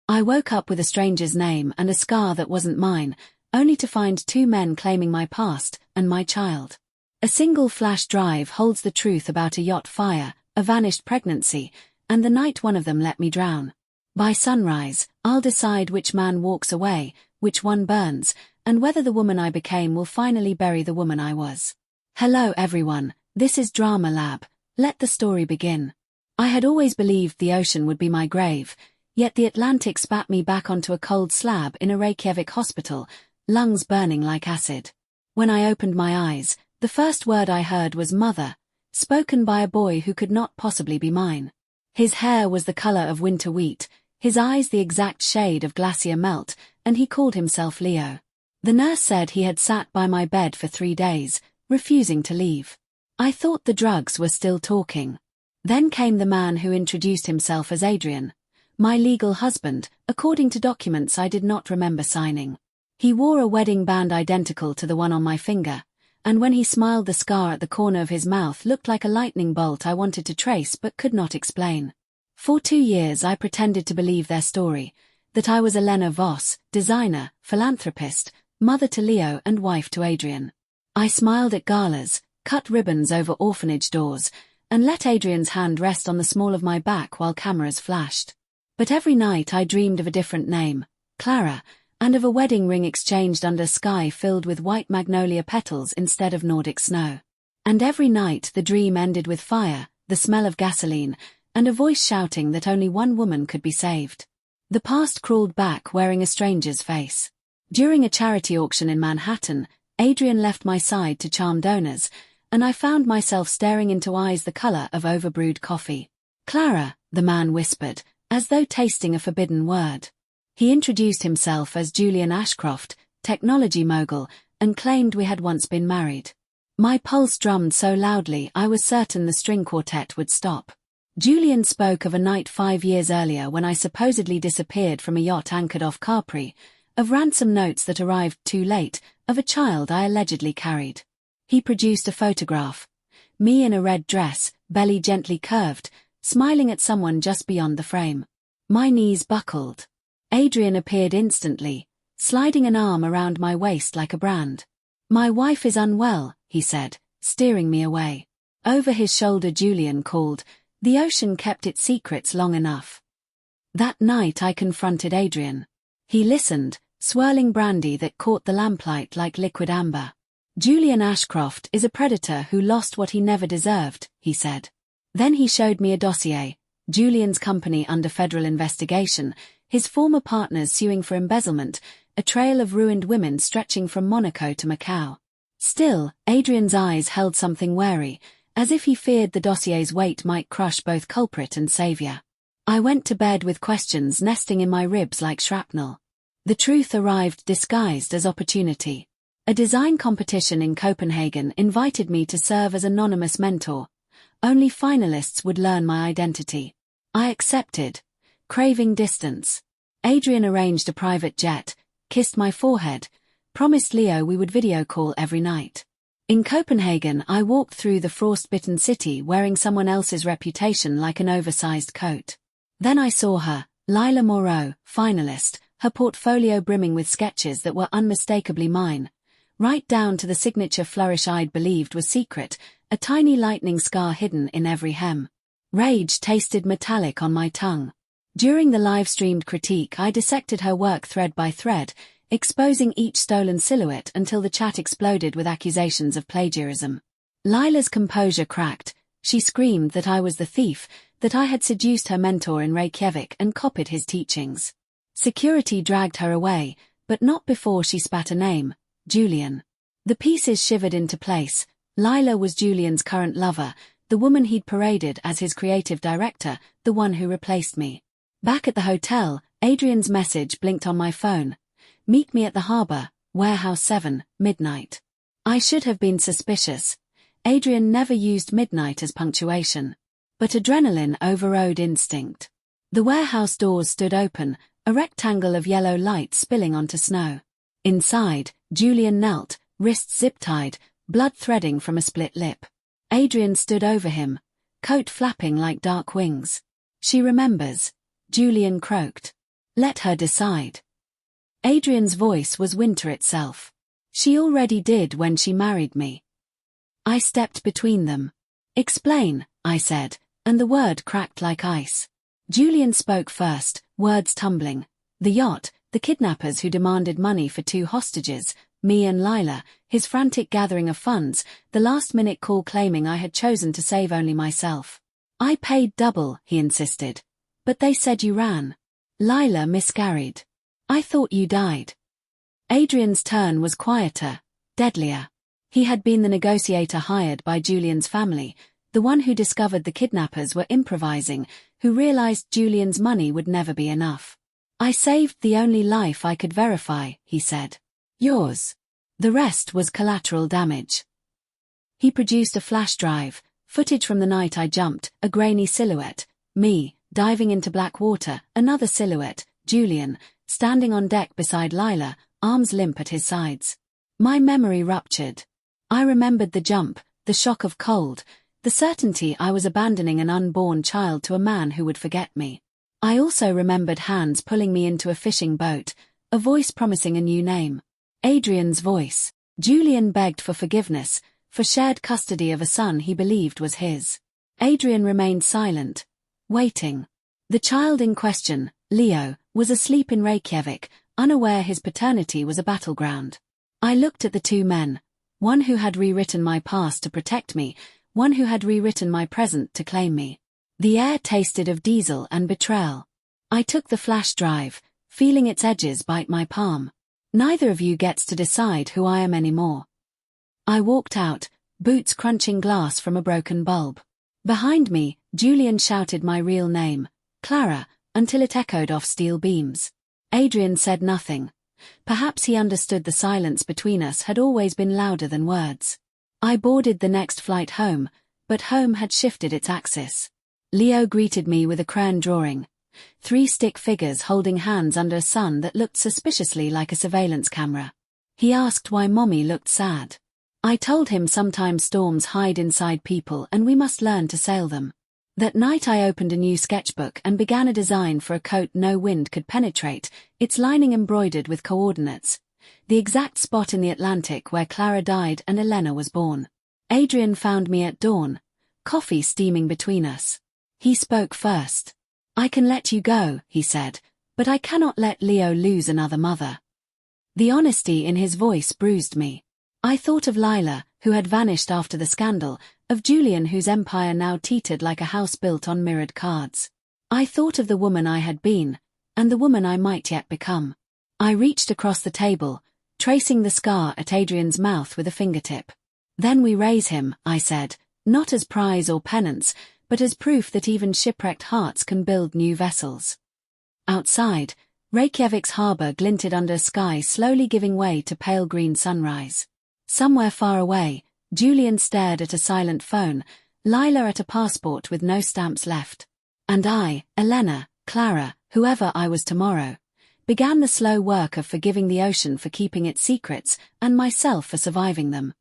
I woke up with a stranger's name and a scar that wasn't mine, only to find two men claiming my past and my child. A single flash drive holds the truth about a yacht fire, a vanished pregnancy, and the night one of them let me drown. By sunrise, I'll decide which man walks away, which one burns, and whether the woman I became will finally bury the woman I was. Hello everyone, this is Drama Lab. Let the story begin. I had always believed the ocean would be my grave, yet the Atlantic spat me back onto a cold slab in a Reykjavik hospital, lungs burning like acid. When I opened my eyes, the first word I heard was mother, spoken by a boy who could not possibly be mine. His hair was the color of winter wheat, his eyes the exact shade of glacier melt, and he called himself Leo. The nurse said he had sat by my bed for 3 days, refusing to leave. I thought the drugs were still talking. Then came the man who introduced himself as Adrian, my legal husband, according to documents I did not remember signing. He wore a wedding band identical to the one on my finger, and when he smiled the scar at the corner of his mouth looked like a lightning bolt I wanted to trace but could not explain. For 2 years I pretended to believe their story, that I was Elena Voss, designer, philanthropist, mother to Leo and wife to Adrian. I smiled at galas, cut ribbons over orphanage doors, and let Adrian's hand rest on the small of my back while cameras flashed. But every night I dreamed of a different name, Clara, and of a wedding ring exchanged under sky filled with white magnolia petals instead of Nordic snow. And every night the dream ended with fire, the smell of gasoline, and a voice shouting that only one woman could be saved. The past crawled back wearing a stranger's face. During a charity auction in Manhattan, Adrian left my side to charm donors, and I found myself staring into eyes the color of overbrewed coffee. Clara, the man whispered, as though tasting a forbidden word. He introduced himself as Julian Ashcroft, technology mogul, and claimed we had once been married. My pulse drummed so loudly I was certain the string quartet would stop. Julian spoke of a night 5 years earlier when I supposedly disappeared from a yacht anchored off Capri, of ransom notes that arrived too late, of a child I allegedly carried. He produced a photograph. Me in a red dress, belly gently curved, smiling at someone just beyond the frame. My knees buckled. Adrian appeared instantly, sliding an arm around my waist like a brand. "My wife is unwell," he said, steering me away. Over his shoulder Julian called, "The ocean kept its secrets long enough." That night I confronted Adrian. He listened, swirling brandy that caught the lamplight like liquid amber. "Julian Ashcroft is a predator who lost what he never deserved," he said. Then he showed me a dossier, Julian's company under federal investigation, his former partners suing for embezzlement, a trail of ruined women stretching from Monaco to Macau. Still, Adrian's eyes held something wary, as if he feared the dossier's weight might crush both culprit and savior. I went to bed with questions nesting in my ribs like shrapnel. The truth arrived disguised as opportunity. A design competition in Copenhagen invited me to serve as anonymous mentor. Only finalists would learn my identity. I accepted, craving distance. Adrian arranged a private jet, kissed my forehead, promised Leo we would video call every night. In Copenhagen I walked through the frost-bitten city wearing someone else's reputation like an oversized coat. Then I saw her, Lila Moreau, finalist, her portfolio brimming with sketches that were unmistakably mine, right down to the signature flourish I'd believed was secret, a tiny lightning scar hidden in every hem. Rage tasted metallic on my tongue. During the live-streamed critique I dissected her work thread by thread, exposing each stolen silhouette until the chat exploded with accusations of plagiarism. Lila's composure cracked. She screamed that I was the thief, that I had seduced her mentor in Reykjavik and copied his teachings. Security dragged her away, but not before she spat a name, Julian. The pieces shivered into place. Lila was Julian's current lover, the woman he'd paraded as his creative director, the one who replaced me. Back at the hotel, Adrian's message blinked on my phone. "Meet me at the harbor, Warehouse 7, midnight." I should have been suspicious. Adrian never used midnight as punctuation. But adrenaline overrode instinct. The warehouse doors stood open, a rectangle of yellow light spilling onto snow. Inside, Julian knelt, wrists zip-tied, blood threading from a split lip. Adrian stood over him, coat flapping like dark wings. "She remembers," Julian croaked. Let her decide. Adrian's voice was winter itself. She already did when she married me. I stepped between them. Explain, I said, and the word cracked like ice. Julian spoke first, words tumbling. The yacht, the kidnappers who demanded money for 2 hostages, me and Lila, his frantic gathering of funds, the last-minute call claiming I had chosen to save only myself. I paid double, he insisted. But they said you ran. Lila miscarried. I thought you died. Adrian's turn was quieter, deadlier. He had been the negotiator hired by Julian's family, the one who discovered the kidnappers were improvising, who realized Julian's money would never be enough. I saved the only life I could verify, he said. Yours. The rest was collateral damage. He produced a flash drive, footage from the night I jumped, a grainy silhouette, me, diving into black water, another silhouette, Julian, standing on deck beside Lila, arms limp at his sides. My memory ruptured. I remembered the jump, the shock of cold, the certainty I was abandoning an unborn child to a man who would forget me. I also remembered hands pulling me into a fishing boat, a voice promising a new name. Adrian's voice. Julian begged for forgiveness, for shared custody of a son he believed was his. Adrian remained silent, waiting. The child in question, Leo, was asleep in Reykjavik, unaware his paternity was a battleground. I looked at the 2 men, one who had rewritten my past to protect me, one who had rewritten my present to claim me. The air tasted of diesel and betrayal. I took the flash drive, feeling its edges bite my palm. Neither of you gets to decide who I am anymore. I walked out, boots crunching glass from a broken bulb. Behind me, Julian shouted my real name, Clara, until it echoed off steel beams. Adrian said nothing. Perhaps he understood the silence between us had always been louder than words. I boarded the next flight home, but home had shifted its axis. Leo greeted me with a crayon drawing. 3 stick figures holding hands under a sun that looked suspiciously like a surveillance camera. He asked why Mommy looked sad. I told him sometimes storms hide inside people and we must learn to sail them. That night I opened a new sketchbook and began a design for a coat no wind could penetrate, its lining embroidered with coordinates. The exact spot in the Atlantic where Clara died and Elena was born. Adrian found me at dawn, coffee steaming between us. He spoke first. I can let you go, he said, but I cannot let Leo lose another mother. The honesty in his voice bruised me. I thought of Lila, who had vanished after the scandal, of Julian whose empire now teetered like a house built on mirrored cards. I thought of the woman I had been, and the woman I might yet become. I reached across the table, tracing the scar at Adrian's mouth with a fingertip. Then we raise him, I said, not as prize or penance, but as proof that even shipwrecked hearts can build new vessels. Outside, Reykjavik's harbour glinted under a sky slowly giving way to pale green sunrise. Somewhere far away, Julian stared at a silent phone, Lila at a passport with no stamps left. And I, Elena, Clara, whoever I was tomorrow, began the slow work of forgiving the ocean for keeping its secrets and myself for surviving them.